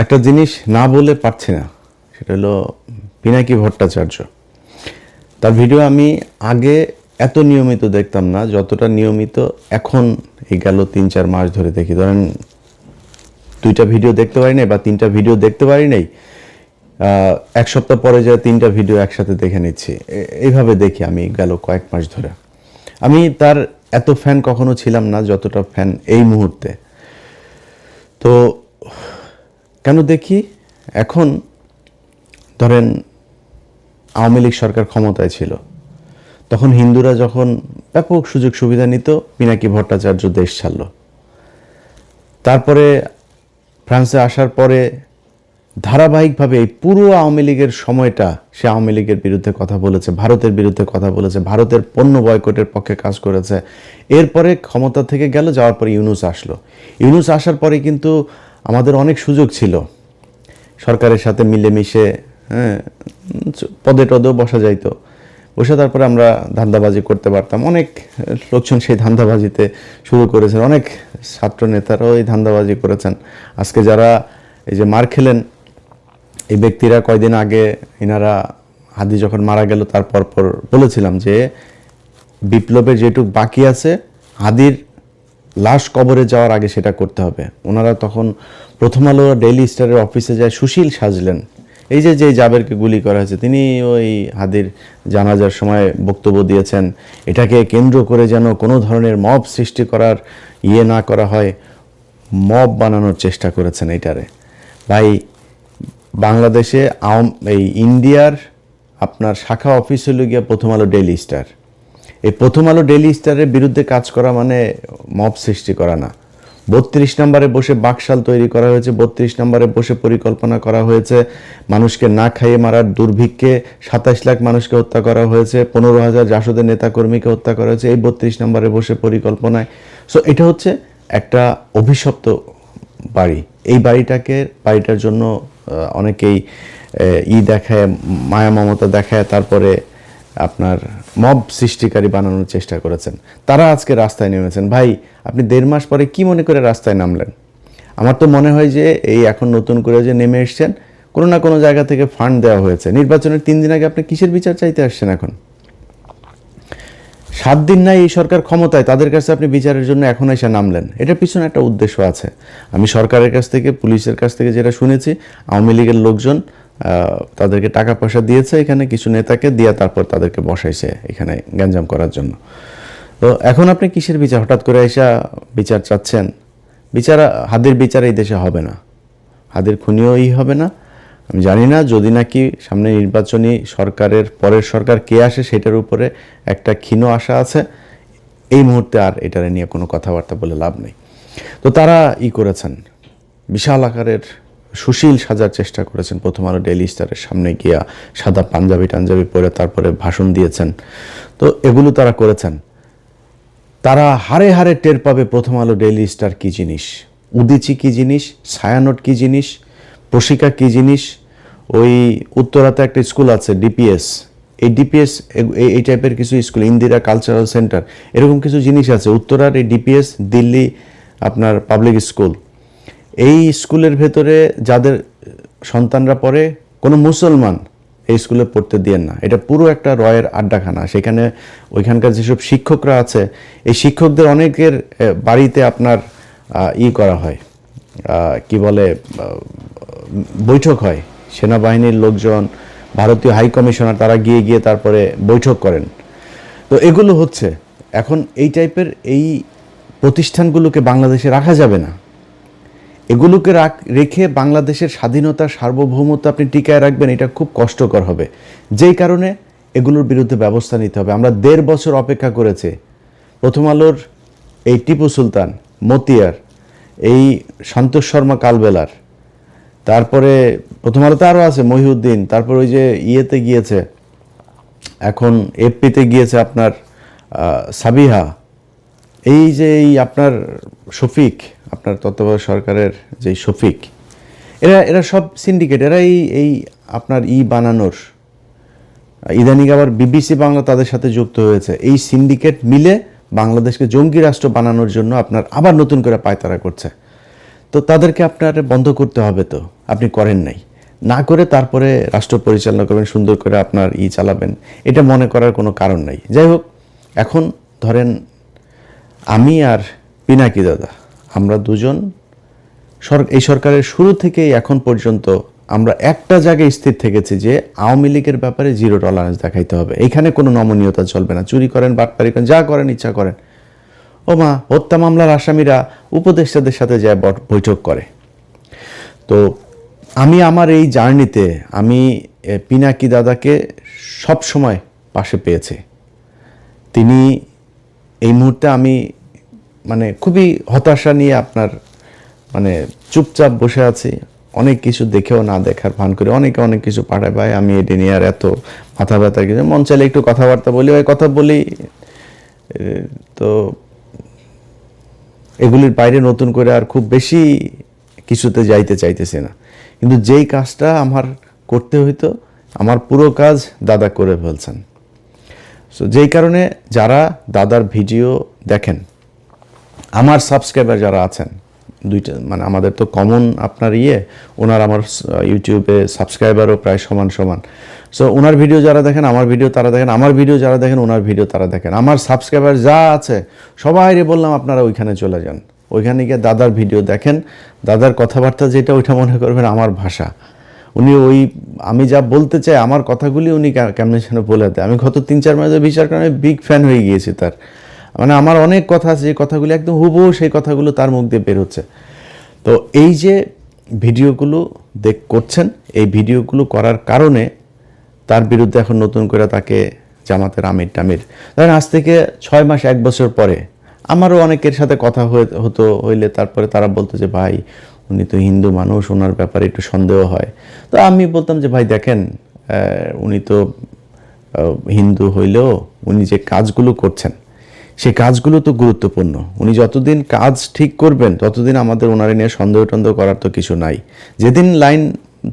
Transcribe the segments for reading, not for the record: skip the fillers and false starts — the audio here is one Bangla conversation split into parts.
একটা জিনিস না বলে পারছি না, সেটা হলো পিনাকি ভট্টাচার্য। তার ভিডিও আমি আগে এত নিয়মিত দেখতাম না যতটা নিয়মিত এখন এই গেল ৩-৪ মাস ধরে দেখি। ধরেন 2টা ভিডিও দেখতে পারি নাই বা 3টা ভিডিও দেখতে পারি নাই, 1 সপ্তাহ পরে যায় 3টা ভিডিও একসাথে দেখে নিচ্ছি। এইভাবে দেখি আমি গেল কয়েক মাস ধরে। আমি তার এত ফ্যান কখনো ছিলাম না যতটা ফ্যান এই মুহূর্তে। তো কেন দেখি, এখন ধরেন আওয়ামী লীগ সরকার ক্ষমতায় ছিল, তখন হিন্দুরা যখন ব্যাপক সুযোগ সুবিধা নিত, পিনাকি ভট্টাচার্য দেশ ছাড়ল। তারপরে ফ্রান্সে আসার পরে ধারাবাহিকভাবে এই পুরো আওয়ামী লীগের সময়টা সে আওয়ামী লীগের বিরুদ্ধে কথা বলেছে, ভারতের বিরুদ্ধে কথা বলেছে, ভারতের পণ্য বয়কটের পক্ষে কাজ করেছে। এরপরে ক্ষমতা থেকে গেল, যাওয়ার পরে ইউনূস আসলো। ইউনূস আসার পরে কিন্তু আমাদের অনেক সুযোগ ছিল সরকারের সাথে মিলেমিশে, পদে টদেও বসা যাইতো, বসে তারপরে আমরা ধান্দাবাজি করতে পারতাম। অনেক লোকজন সেই ধান্দাবাজিতে শুরু করেছেন, অনেক ছাত্র নেতারাও এই ধান্দাবাজি করেছেন। আজকে যারা এই যে মার খেলেন, এই ব্যক্তিরা কয়দিন আগে এনারা হাদি যখন মারা গেল তারপর বলেছিলাম যে বিপ্লবের যেটুকু বাকি আছে হাদির লাশ কবরে যাওয়ার আগে সেটা করতে হবে। ওনারা তখন প্রথম আলো ডেইলি স্টারের অফিসে যায় সুশীল সাজলেন। এই যে জাবেরকে গুলি করা হয়েছে, তিনি ওই হাদির জানাজার সময় বক্তব্য দিয়েছেন, এটাকে কেন্দ্র করে যেন কোনো ধরনের মব সৃষ্টি করার না করা হয়, মব বানানোর চেষ্টা করেছেন এটারে। ভাই, বাংলাদেশে এই ইন্ডিয়ার আপনার শাখা অফিস হলো গিয়া প্রথম আলো ডেইলি স্টার। এই প্রথম আলো ডেইলি স্টারের বিরুদ্ধে কাজ করা মানে মব সৃষ্টি করা না। 32 নম্বরে বসে বাকশাল তৈরি করা হয়েছে, 32 নম্বরে বসে পরিকল্পনা করা হয়েছে মানুষকে না খাইয়ে মারার, দুর্ভিক্ষে 27 লাখ মানুষকে হত্যা করা হয়েছে, 15,000 জাসদের নেতাকর্মীকে হত্যা করা হয়েছে এই 32 নম্বরে বসে পরিকল্পনায়। সো এটা হচ্ছে একটা অভিশপ্ত বাড়ি। এই বাড়িটার জন্য অনেকেই দেখায়, মায়া মমতা দেখায়, তারপরে আপনার মব সৃষ্টিকারী বানানোর চেষ্টা করেছেন। তারা আজকে রাস্তায় নেমেছেন। ভাই, আপনি 1.5 মাস পরে কি মনে করে রাস্তায় নামলেন? আমার তো মনে হয় যে এই এখন নতুন করে যে নেমে এসছেন, কোনো না কোনো জায়গা থেকে ফান্ড দেওয়া হয়েছে। নির্বাচনের 3 দিন আগে আপনি কিসের বিচার চাইতে আসছেন? এখন 7 দিন নাই এই সরকার ক্ষমতায়, তাদের কাছে আপনি বিচারের জন্য এখন এসে নামলেন। এটার পিছনে একটা উদ্দেশ্য আছে। আমি সরকারের কাছ থেকে, পুলিশের কাছ থেকে যেটা শুনেছি, আওয়ামী লীগের লোকজন তাদেরকে টাকা পয়সা দিয়েছে, এখানে কিছু নেতাকে দিয়ে তারপর তাদেরকে বসাইছে এখানে গ্যাঞ্জাম করার জন্য। তো এখন আপনি কিসের বিচার? হঠাৎ করে এসে বিচার চাচ্ছেন? হাদির বিচার এই দেশে হবে না, হাদির খুনিও হবে না। আমি জানি না, যদি নাকি সামনে নির্বাচনী সরকারের পরের সরকার কে আসে সেটার উপরে একটা ক্ষীণ আশা আছে। এই মুহূর্তে আর এটারে নিয়ে কোনো কথাবার্তা বলে লাভ নেই। তো তারা করেছেন, বিশাল আকারের সুশীল সাজার চেষ্টা করেছেন। প্রথম আলো ডেইলি স্টারের সামনে গিয়া সাদা পাঞ্জাবি পরে তারপরে ভাষণ দিয়েছেন। তো এগুলো তারা করেছেন। তারা হারে হারে টের পাবে প্রথম আলো ডেইলি স্টার কী জিনিস, উদিচি কী জিনিস, ছায়ানট কী জিনিস, প্রশিকা কী জিনিস। ওই উত্তরাতে একটা স্কুল আছে ডিপিএস, এই ডিপিএস এই টাইপের কিছু স্কুল, ইন্দিরা কালচারাল সেন্টার, এরকম কিছু জিনিস আছে উত্তরার। এই ডিপিএস দিল্লি আপনার পাবলিক স্কুল, এই স্কুলের ভেতরে যাদের সন্তানরা পড়ে, কোনো মুসলমান এই স্কুলে পড়তে দিয়েন না। এটা পুরো একটা রয়ের আড্ডাখানা। সেখানে ওইখানকার যেসব শিক্ষকরা আছে, এই শিক্ষকদের অনেকের বাড়িতে আপনার করা হয়, কি বলে, বৈঠক হয়। সেনাবাহিনীর লোকজন, ভারতীয় হাই কমিশনার, তারা গিয়ে তারপরে বৈঠক করেন। তো এগুলো হচ্ছে এখন এই টাইপের এই প্রতিষ্ঠানগুলোকে বাংলাদেশে রাখা যাবে না। এগুলোকে রেখে বাংলাদেশের স্বাধীনতা, সার্বভৌমত্ব আপনি টিকায় রাখবেন, এটা খুব কষ্টকর হবে। যেই কারণে এগুলোর বিরুদ্ধে ব্যবস্থা নিতে হবে। আমরা 1.5 বছর অপেক্ষা করেছি। প্রথম আলোর এই টিপু সুলতান, মতিয়ার, এই সন্তোষ শর্মা কালবেলার, তারপরে প্রথম আলোতে আরও আছে মহিউদ্দিন, তারপর ওই যে ইয়েতে গিয়েছে, এখন এফপিতে গিয়েছে আপনার সাবিহা, এই যে আপনার শফিক, আপনার তত্ত্বাবধায়ক সরকারের যে শফিক, এরা সব সিন্ডিকেট। এরা এই আপনার বানানোর, ইদানিং আবার বিবিসি বাংলা তাদের সাথে যুক্ত হয়েছে। এই সিন্ডিকেট মিলে বাংলাদেশকে জঙ্গি রাষ্ট্র বানানোর জন্য আপনার আবার নতুন করে পায়তারা করছে। তো তাদেরকে আপনার বন্ধ করতে হবে, তো আপনি করেন নাই, না করে তারপরে রাষ্ট্র পরিচালনা করবেন, সুন্দর করে আপনার চালাবেন, এটা মনে করার কোনো কারণ নাই। যাই হোক, এখন ধরেন আমি আর পিনাকি দাদা, আমরা দুজন এই সরকারের শুরু থেকেই এখন পর্যন্ত আমরা একটা জায়গায় স্থির থেকেছি যে আওয়ামী লীগের ব্যাপারে জিরো টলারেন্স দেখাইতে হবে। এখানে কোনো নমনীয়তা চলবে না। চুরি করেন, বাটপারি করেন, যা করেন ইচ্ছা করেন। ও মা, হত্যা মামলার আসামিরা উপদেষ্টাদের সাথে যায় বৈঠক করে। তো আমি আমার এই জার্নিতে আমি পিনাকি দাদাকে সব সময় পাশে পেয়েছি। তিনি এই মুহূর্তে আমি মানে খুবই হতাশা নিয়ে আপনার মানে চুপচাপ বসে আছি, অনেক কিছু দেখেও না দেখার ভান করে অনেকে অনেক কিছু পাঠায়, ভাই আমি এটা নিয়ে আর এত মাথা ব্যথা কিছু, মন চাইলে একটু কথাবার্তা বলি, ভাই কথা বলি, তো এগুলির বাইরে নতুন করে আর খুব বেশি কিছুতে যাইতে চাইতেছি না। কিন্তু যেই কাজটা আমার করতে হইতো, আমার পুরো কাজ দাদা করে ফেলছেন। সো যেই কারণে যারা দাদার ভিডিও দেখেন, আমার সাবস্ক্রাইবার যারা আছেন, দুইটা মানে আমাদের তো কমন আপনার ওনার আমার ইউটিউবে সাবস্ক্রাইবারও প্রায় সমান সমান। সো ওনার ভিডিও যারা দেখেন, আমার ভিডিও তারা দেখেন, আমার ভিডিও যারা দেখেন, ওনার ভিডিও তারা দেখেন। আমার সাবস্ক্রাইবার যা আছে সবাইরে বললাম আপনারা ওইখানে চলে যান, ওইখানে গিয়ে দাদার ভিডিও দেখেন। দাদার কথাবার্তা যেটা, ওইটা মনে করবেন আমার ভাষা। উনি আমি যা বলতে চাই, আমার কথাগুলি উনি কেমনে যেন বলে দেয়। আমি গত 3-4 মাসে বিচার কারণে বিগ ফ্যান হয়ে গিয়েছি তার। মানে আমার অনেক কথা আছে, যে কথাগুলি একদম হুবহু সেই কথাগুলো তার মুখ দিয়ে বের হচ্ছে। তো এই যে ভিডিওগুলো করছেন, এই ভিডিওগুলো করার কারণে তার বিরুদ্ধে এখন নতুন করে তাকে জামাতের আমির টামির, ধরেন আজ থেকে 6 মাস 1 বছর পরে আমারও অনেকের সাথে কথা হইলে তারপরে তারা বলতো যে ভাই উনি তো হিন্দু মানুষ, ওনার ব্যাপারে একটু সন্দেহ হয়। তো আমি বলতাম যে ভাই দেখেন, উনি তো হিন্দু হইলেও উনি যে কাজগুলো করছেন সেই কাজগুলো তো গুরুত্বপূর্ণ। উনি যতদিন কাজ ঠিক করবেন ততদিন আমাদের ওনারে নিয়ে সন্দেহ টন্দেহ করার তো কিছু নাই। যেদিন লাইন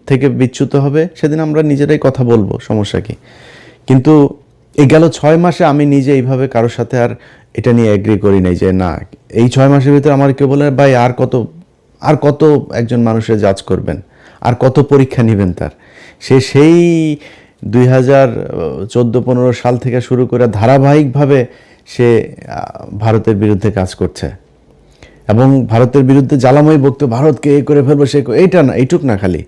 থেকে বিচ্যুত হবে সেদিন আমরা নিজেরাই কথা বলবো, সমস্যা কি। কিন্তু এই গেল 6 মাসে আমি নিজে এইভাবে কারোর সাথে আর এটা নিয়ে এগ্রি করি নাই যে না, এই 6 মাসের ভিতরে আমার কেউ বলে ভাই আর কত একজন মানুষের জাজ করবেন, আর কত পরীক্ষা নেবেন তার। সেই 2014-15 সাল থেকে শুরু করে ধারাবাহিকভাবে সে ভারতের বিরুদ্ধে কাজ করছে এবং ভারতের বিরুদ্ধে জ্বালাময়ী বক্তব্য, ভারতকে এ করে ফেলবো সে, এইটা না, এইটুক না, খালি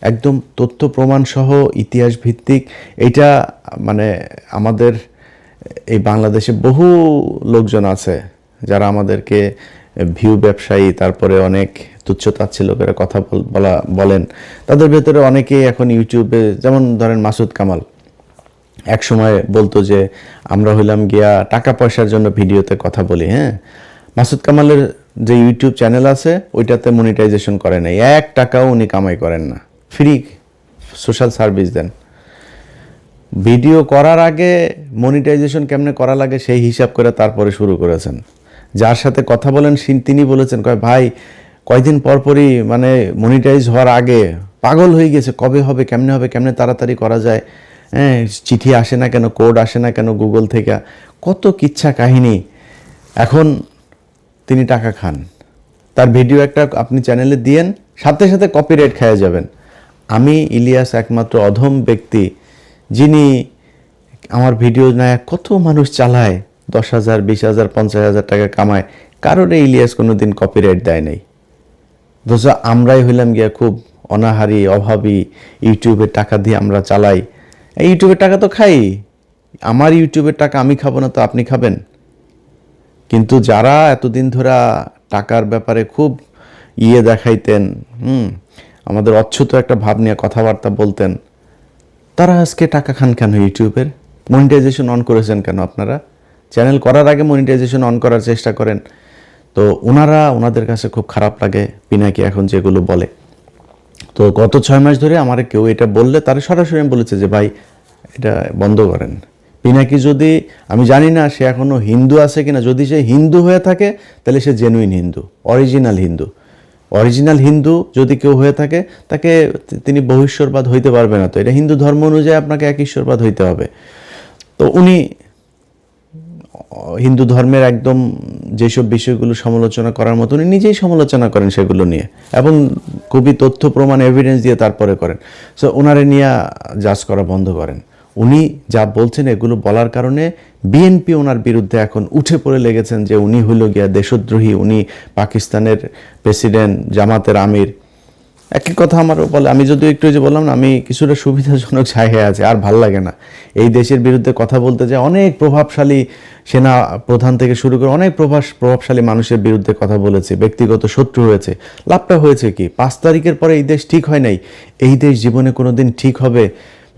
একদম তথ্য প্রমাণ সহ ইতিহাস ভিত্তিক। এইটা মানে আমাদের এই বাংলাদেশে বহু লোকজন আছে যারা আমাদেরকে ভিউ ব্যবসায়ী, তারপরে অনেক তুচ্ছতাচ্ছিল্য করে কথা বলেন। তাদের ভেতরে অনেকেই এখন ইউটিউবে, যেমন ধরেন মাসুদ কামাল এক সময় বলতো যে আমরা হইলাম গিয়া টাকা পয়সার জন্য ভিডিওতে কথা বলি। হ্যাঁ, মাসুদ কামালের যে ইউটিউব চ্যানেল আছে ওইটাতে মনিটাইজেশন করে নাই, 1 টাকাও উনি কামাই করেন না, ফ্রি সোশ্যাল সার্ভিস দেন। ভিডিও করার আগে মনিটাইজেশন কেমনে করা লাগে সেই হিসাব করে তারপরে শুরু করেছেন। যার সাথে কথা বলেন তিনি বলেছেন, কয় ভাই কয়দিন পরপরই মানে মনিটাইজ হওয়ার আগে পাগল হয়ে গেছে, কবে হবে, কেমনে তাড়াতাড়ি করা যায়, হ্যাঁ চিঠি আসে না কেন, কোড আসে না কেন গুগল থেকে, কত কিচ্ছা কাহিনী। এখন তিনি টাকা খান, তার ভিডিও একটা আপনি চ্যানেলে দিয়েন, সাথে সাথে কপিরাইট খেয়ে যাবেন। আমি ইলিয়াস একমাত্র অধম ব্যক্তি যিনি আমার ভিডিও নেয় কত মানুষ চালায়, 10,000, 20,000, 50,000 টাকা কামায়, কারোরে ইলিয়াস কোনোদিন কপিরাইট দেয় নাই। অথচ আমরাই হইলাম গিয়া খুব অনাহারী, অভাবী, ইউটিউবের টাকা দিয়ে আমরা চালাই। এই ইউটিউবের টাকা তো খাই, আমার ইউটিউবের টাকা আমি খাবো না তো আপনি খাবেন? কিন্তু যারা এতদিন ধরে টাকার ব্যাপারে খুব দেখাইতেন, আমাদের অচ্ছুত একটা ভাব নিয়ে কথাবার্তা বলতেন, তারা আজকে টাকা খান কেন? ইউটিউবের মনিটাইজেশন অন করেছেন কেন আপনারা? চ্যানেল করার আগে মনিটাইজেশন অন করার চেষ্টা করেন। তো ওনাদের কাছে খুব খারাপ লাগে পিনাকি এখন যেগুলো বলে। তো গত 6 মাস ধরে আমার কেউ এটা বললে তারা সরাসরি বলেছে যে ভাই এটা বন্ধ করেন। পিনাকি যদি, আমি জানি না সে এখনো হিন্দু আছে কিনা, যদি সে হিন্দু হয়ে থাকে তাহলে সে জেনুইন হিন্দু, অরিজিনাল হিন্দু যদি কেউ হয়ে থাকে তাকে তিনি বহুশ্বরবাদ হইতে পারবে না। তো এটা হিন্দু ধর্ম অনুযায়ী আপনাকে এক ঈশ্বরবাদ হইতে হবে। তো উনি হিন্দু ধর্মের একদম যেসব বিষয়গুলো সমালোচনা করার মতো উনি নিজেই সমালোচনা করেন সেগুলো নিয়ে, এবং খুবই তথ্য প্রমাণ এভিডেন্স দিয়ে তারপরে করেন। সো ওনারে নিয়ে জাজ করা বন্ধ করেন। উনি যা বলছেন এগুলো বলার কারণে বিএনপি ওনার বিরুদ্ধে এখন উঠে পড়ে লেগেছেন যে উনি হইল গিয়া দেশদ্রোহী, উনি পাকিস্তানের প্রেসিডেন্ট, জামাতের আমির। একই কথা আমারও বলে। আমি যদি একটু যে বললাম না, আমি কিছুটা সুবিধাজনক জায়গায় আছে, আর ভাল লাগে না এই দেশের বিরুদ্ধে কথা বলতে, যে অনেক প্রভাবশালী সেনা প্রধান থেকে শুরু করে অনেক প্রভাবশালী মানুষের বিরুদ্ধে কথা বলেছে, ব্যক্তিগত শত্রু হয়েছে। লাভটা হয়েছে কি? 5 তারিখের পরে এই দেশ ঠিক হয় নাই। এই দেশ জীবনে কোনো দিন ঠিক হবে,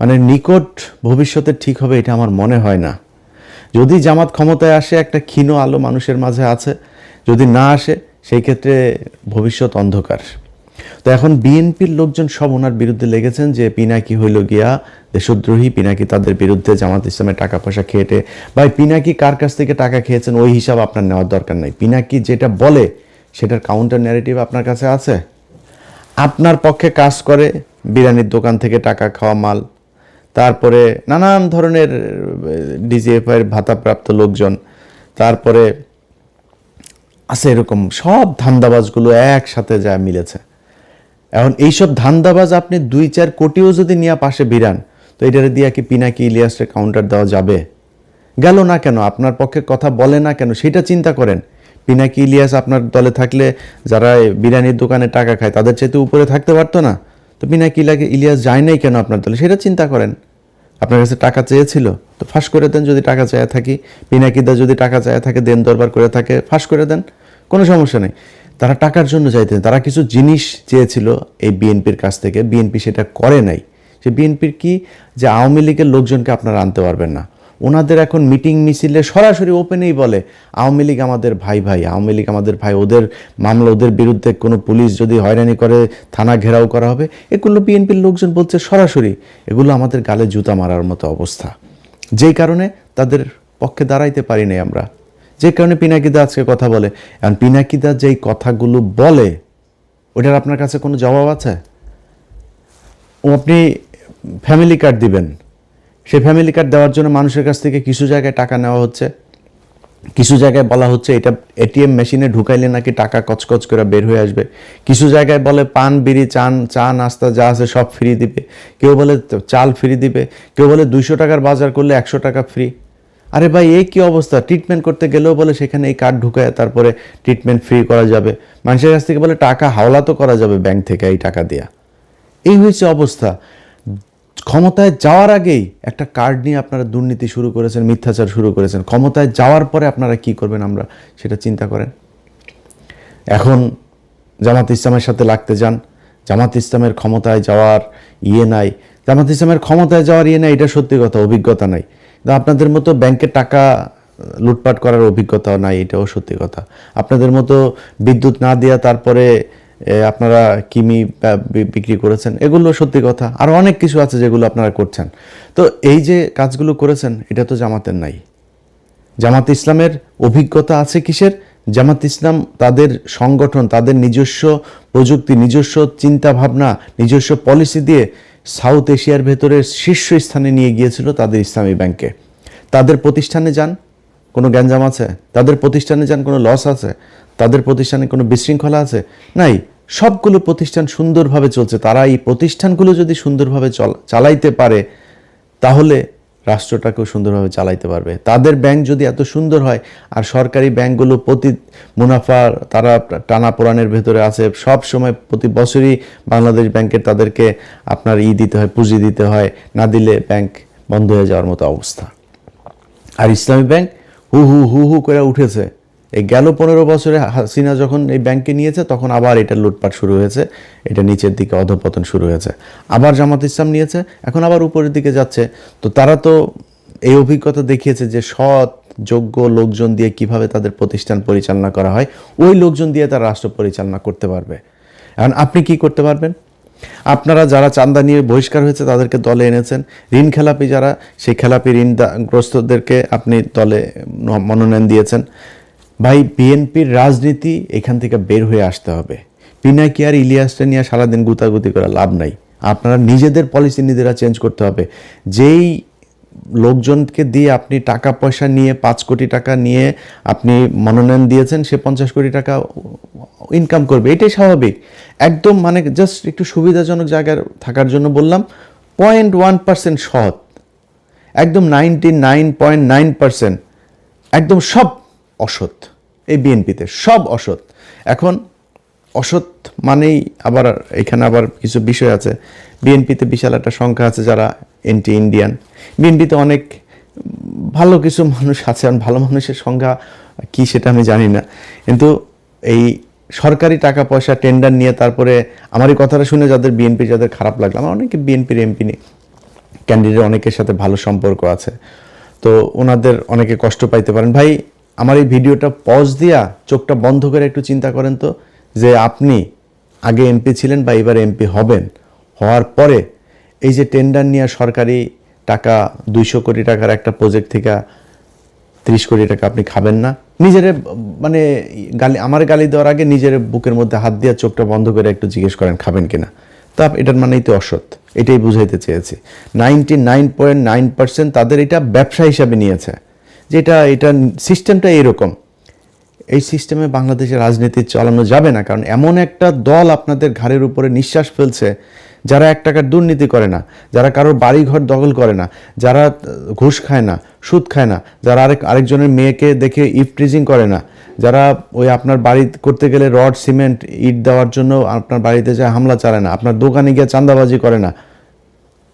মানে নিকট ভবিষ্যতে ঠিক হবে, এটা আমার মনে হয় না। যদি জামাত ক্ষমতায় আসে, একটা ক্ষীণ আলো মানুষের মাঝে আছে, যদি না আসে সেই ক্ষেত্রে ভবিষ্যৎ অন্ধকার। তো এখন বিএনপির লোকজন সব ওনার বিরুদ্ধে লেগেছেন যে পিনাকি হইল গিয়া দেশদ্রোহী, পিনাকি তাদের বিরুদ্ধে জামাত ইসলামের টাকা পয়সা খেয়েটে। ভাই, পিনাকি কার কাছ থেকে টাকা খেয়েছেন ওই হিসাব আপনার নেওয়ার দরকার নাই। পিনাকি যেটা বলে সেটার কাউন্টার ন্যারেটিভ আপনার কাছে আছে। আপনার পক্ষে কাজ করে বিরিয়ানির দোকান থেকে টাকা খাওয়া মাল, তারপরে নানান ধরনের ডিজিএফআইয়ের ভাতাপ্রাপ্ত লোকজন, তারপরে আছে এরকম সব ধান্দাবাজগুলো একসাথে যা মিলেছে। এখন এইসব ধান্দাবাজ আপনি 2-4 কোটিও যদি নিয়ে পাশে বিরান, তো এটারে দিয়ে কি পিনাকি ইলিয়াসের কাউন্টার দেওয়া যাবে? গেল না কেন? আপনার পক্ষে কথা বলে না কেন সেটা চিন্তা করেন। পিনাকি ইলিয়াস আপনার দলে থাকলে যারা বিরিয়ানির দোকানে টাকা খায় তাদের চাইতে উপরে থাকতে পারতো না? তো পিনাকি ইলিয়াস যায় নাই কেন আপনার দলে, সেটা চিন্তা করেন। আপনার কাছে টাকা চেয়েছিল, তো ফাঁস করে দেন। যদি টাকা চায়া থাকি, পিনাকিদা যদি টাকা চায়া থাকে, দেন দরবার করে থাকে, ফাঁস করে দেন, কোনো সমস্যা নেই। তারা টাকার জন্য চাইতেন, তারা কিছু জিনিস চেয়েছিল এই বিএনপির কাছ থেকে, বিএনপি সেটা করে নাই। সে বিএনপির কি যে আওয়ামী লীগের লোকজনকে আপনারা আনতে পারবেন না। ওনাদের এখন মিটিং মিছিলে সরাসরি ওপেনেই বলে আওয়ামী লীগ আমাদের ভাই, আওয়ামী লীগ আমাদের ভাই, ওদের মামলা, ওদের বিরুদ্ধে কোনো পুলিশ যদি হয়রানি করে থানা ঘেরাও করা হবে। এগুলো বিএনপির লোকজন বলছে সরাসরি, এগুলো আমাদের গালে জুতা মারার মতো অবস্থা। যেই কারণে তাদের পক্ষে দাঁড়াইতে পারি নাই আমরা, যে কারণে পিনাকিদা আজকে কথা বলে। এখন পিনাকিদা যেই কথাগুলো বলে ওটার আপনার কাছে কোনো জবাব আছে? ও আপনি ফ্যামিলি কার্ড দিবেন, সেই ফ্যামিলি কার্ড দেওয়ার জন্য মানুষের কাছ থেকে কিছু জায়গায় টাকা নেওয়া হচ্ছে, কিছু জায়গায় বলা হচ্ছে এটা এটিএম মেশিনে ঢুকাইলে নাকি টাকা কচকচ করে বের হয়ে আসবে, কিছু জায়গায় বলে পান বিড়ি চা নাস্তা যা আছে সব ফ্রি দিবে, কেউ বলে চাল ফ্রি দিবে, কেউ বলে 200 টাকার বাজার করলে 100 টাকা ফ্রি। আরে ভাই, এই কি অবস্থা? ট্রিটমেন্ট করতে গেলেও বলে সেখানে এই কার্ড ঢুকায় তারপরে ট্রিটমেন্ট ফ্রি করা যাবে। মানুষের কাছ থেকে বলে টাকা হাওলা তো করা যাবে ব্যাংক থেকে এই টাকা দিয়া। এই হয়েছে অবস্থা। ক্ষমতায় যাওয়ার আগেই একটা কার্ড নিয়ে আপনারা দুর্নীতি শুরু করেছেন, মিথ্যাচার শুরু করেছেন। ক্ষমতায় যাওয়ার পরে আপনারা কি করবেন আমরা সেটা চিন্তা করেন। এখন জামাত ইসলামের সাথে লাগতে যান, জামাত ইসলামের ক্ষমতায় যাওয়ার নাই, জামাত ইসলামের ক্ষমতায় যাওয়ার নাই, এটা সত্যি কথা, অভিজ্ঞতা নাই। আপনাদের মতো ব্যাংকের টাকা লুটপাট করার অভিজ্ঞতাও নাই, এটাও সত্যি কথা। আপনাদের মতো বিদ্যুৎ না দেওয়া তারপরে আপনারা কিমি বিক্রি করেছেন, এগুলো সত্যি কথা। আরও অনেক কিছু আছে যেগুলো আপনারা করছেন। তো এই যে কাজগুলো করেছেন এটা তো জামাতের নাই। জামাত ইসলামের অভিজ্ঞতা আছে কিসের? জামাত ইসলাম তাদের সংগঠন, তাদের নিজস্ব প্রযুক্তি, নিজস্ব চিন্তা ভাবনা, নিজস্ব পলিসি দিয়ে সাউথ এশিয়ার ভেতরে শীর্ষ স্থানে নিয়ে গিয়েছিল তাদের ইসলামী ব্যাংকে। তাদের প্রতিষ্ঠানে যান, কোনো গ্যাঞ্জাম আছে? তাদের প্রতিষ্ঠানে যান, কোনো লস আছে? তাদের প্রতিষ্ঠানে কোনো বিশৃঙ্খলা আছে? নাই। সবগুলো প্রতিষ্ঠান সুন্দরভাবে চলছে। তারা এই প্রতিষ্ঠানগুলো যদি সুন্দরভাবে চালাইতে পারে তাহলে রাষ্ট্রটাকেও সুন্দরভাবে চালাইতে পারবে। তাদের ব্যাংক যদি এত সুন্দর হয়, আর সরকারি ব্যাংকগুলো প্রতি মুনাফা তারা টানাপোড়ানের ভেতরে আছে, সব সময় প্রতি বছরই বাংলাদেশ ব্যাংকের তাদেরকে আপনার দিতে হয়, পুঁজি দিতে হয়, না দিলে ব্যাংক বন্ধ হয়ে যাওয়ার মতো অবস্থা। আর ইসলামী ব্যাংক হু হু হু হু করে উঠেছে। এই গেল 15 বছরে হাসিনা যখন এই ব্যাংকে নিয়েছে তখন আবার এটা লুটপাট শুরু হয়েছে, এটা নিচের দিকে অধঃপতন শুরু হয়েছে। আবার জামাত ইসলাম নিয়েছে, এখন আবার উপরের দিকে যাচ্ছে। তো তারা তো এই অভিজ্ঞতা দেখিয়েছে যে সৎ যোগ্য লোকজন দিয়ে কিভাবে তাদের প্রতিষ্ঠান পরিচালনা করা হয়, ওই লোকজন দিয়ে তারা রাষ্ট্র পরিচালনা করতে পারবে। এখন আপনি কি করতে পারবেন? আপনারা যারা চাঁদা নিয়ে বহিষ্কার হয়েছে তাদেরকে দলে এনেছেন, ঋণ খেলাপি যারা, সেই খেলাপি ঋণগ্রস্তদেরকে আপনি দলে মনোনয়ন দিয়েছেন। ভাই, বিএনপির রাজনীতি এখান থেকে বের হয়ে আসতে হবে। পিনাকি আর ইলিয়াসটা নিয়ে সারাদিন গুতাগুতি করে লাভ নাই। আপনারা নিজেদের পলিসি নিজেরা চেঞ্জ করতে হবে। যেই লোকজনকে দিয়ে আপনি টাকা পয়সা নিয়ে 5 কোটি টাকা নিয়ে আপনি মনোনয়ন দিয়েছেন, সে 50 কোটি টাকা ইনকাম করবে, এটাই স্বাভাবিক। একদম মানে জাস্ট একটু সুবিধাজনক জায়গায় থাকার জন্য বললাম। 0.1% সৎ, একদম 99.9% একদম সব অসৎ। এই বিএনপিতে সব অসৎ। এখন অসৎ মানেই আবার এখানে আবার কিছু বিষয় আছে। বিএনপিতে বিশাল একটা সংখ্যা আছে যারা এন্টি ইন্ডিয়ান। বিএনপিতে অনেক ভালো কিছু মানুষ আছে, ভালো মানুষের সংখ্যা কি সেটা আমি জানি না, কিন্তু এই সরকারি টাকা পয়সা টেন্ডার নিয়ে তারপরে আমার এই কথাটা শুনে যাদের খারাপ লাগলো, আমার অনেকে বিএনপির এমপি ক্যান্ডিডেট অনেকের সাথে ভালো সম্পর্ক আছে, তো ওনাদের অনেকে কষ্ট পাইতে পারেন। ভাই আমার এই ভিডিওটা পজ দিয়া চোখটা বন্ধ করে একটু চিন্তা করেন তো, যে আপনি আগে এমপি ছিলেন বা এবার এমপি হবেন, হওয়ার পরে এই যে টেন্ডার নিয়ে সরকারি টাকা 200 কোটি টাকার একটা প্রজেক্ট থেকে 30 কোটি টাকা আপনি খাবেন না? নিজের মানে আমার গালি দেওয়ার আগে নিজের বুকের মধ্যে হাত দিয়ে চোখটা বন্ধ করে একটু জিজ্ঞেস করেন খাবেন কিনা। তা এটার মানেই তো অসৎ, এটাই বুঝাইতে চেয়েছি। 99.9% তাদের এটা ব্যবসা হিসাবে নিয়েছে, যেটা এটা সিস্টেমটা এরকম। এই সিস্টেমে বাংলাদেশের রাজনীতি চালানো যাবে না, কারণ এমন একটা দল আপনাদের ঘাড়ের উপরে নিঃশ্বাস ফেলছে, যারা 1 টাকার দুর্নীতি করে না, যারা কারোর বাড়িঘর দখল করে না, যারা ঘুষ খায় না, সুদ খায় না, যারা আরেকজনের মেয়েকে দেখে ইফটিজিং করে না, যারা ওই আপনার বাড়ি করতে গেলে রড সিমেন্ট ইট দেওয়ার জন্য আপনার বাড়িতে যায় হামলা চালায় না, আপনার দোকানে গিয়ে চাঁদাবাজি করে না,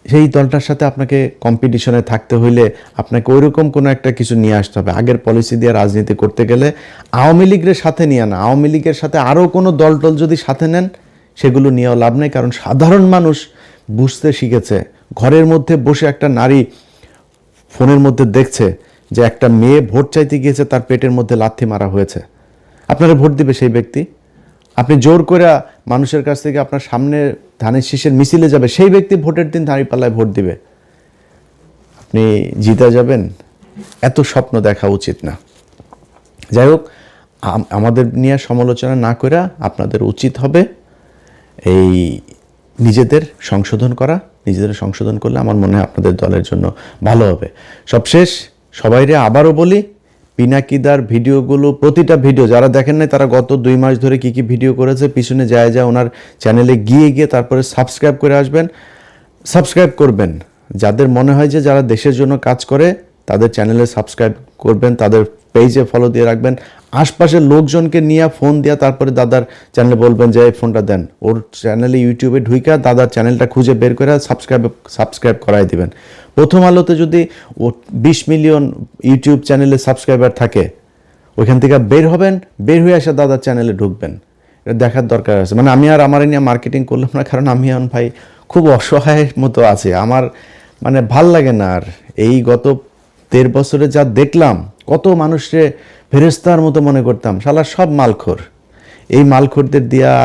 সেই দলটার সাথে আপনাকে কম্পিটিশনে থাকতে হইলে আপনাকে ওইরকম কোনো একটা কিছু নিয়ে আসতে হবে। আগের পলিসি দিয়ে রাজনীতি করতে গেলে আওয়ামী লীগের সাথে নিয়ে না, আওয়ামী লীগের সাথে আরও কোনো দল যদি সাথে নেন সেগুলো নিয়েও লাভ নেই, কারণ সাধারণ মানুষ বুঝতে শিখেছে। ঘরের মধ্যে বসে একটা নারী ফোনের মধ্যে দেখছে যে একটা মেয়ে ভোট চাইতে গিয়েছে, তার পেটের মধ্যে লাথি মারা হয়েছে, আপনারা ভোট দিবে সেই ব্যক্তি? আপনি জোর করে মানুষের কাছ থেকে আপনার সামনে ধানের শীষের মিছিলে যাবে, সেই ব্যক্তি ভোটের দিন দাঁড়িপাল্লায় ভোট দিবে, আপনি জিতে যাবেন? এত স্বপ্ন দেখা উচিত না। যাই হোক, আমাদের নিয়ে সমালোচনা না করে আপনাদের উচিত হবে এই নিজেদের সংশোধন করা। নিজেদের সংশোধন করলে আমার মনে হয় আপনাদের দলের জন্য ভালো হবে। সবশেষ সবাইরে আবারও বলি, পিনাকিদার ভিডিওগুলো, প্রতিটা ভিডিও যারা দেখেন নাই তারা গত 2 মাস ধরে কি ভিডিও করেছে পিছনে যায় ওনার চ্যানেলে গিয়ে তারপরে সাবস্ক্রাইব করে আসবেন, সাবস্ক্রাইব করবেন। যাদের মনে হয় যে যারা দেশের জন্য কাজ করে তাদের চ্যানেলে সাবস্ক্রাইব করবেন, তাদের পেজে ফলো দিয়ে রাখবেন। আশপাশের লোকজনকে নিয়ে ফোন দিয়ে তারপরে দাদার চ্যানেলে বলবেন যে এই ফোনটা দেন, ওর চ্যানেলে ইউটিউবে ঢুইকা দাদার চ্যানেলটা খুঁজে বের করে সাবস্ক্রাইব করাই দিবেন। প্রথম আলোতে যদি ও 20 মিলিয়ন ইউটিউব চ্যানেলে সাবস্ক্রাইবার থাকে, ওইখান থেকে বের হবেন, বের হয়ে এসে দাদার চ্যানেলে ঢুকবেন। এটা দেখার দরকার আছে। মানে আমি আর আমার নিয়ে মার্কেটিং করলাম না, কারণ আমি এখন ভাই খুব অসহায়ের মতো আছে, আমার মানে ভাল লাগে না আর। এই গত 13 বছরে যা দেখলাম, কত মানুষকে ফেরেস্তার মতো মনে করতাম, শালা সব মালখোর। এই মালখোরদের দিয়া আর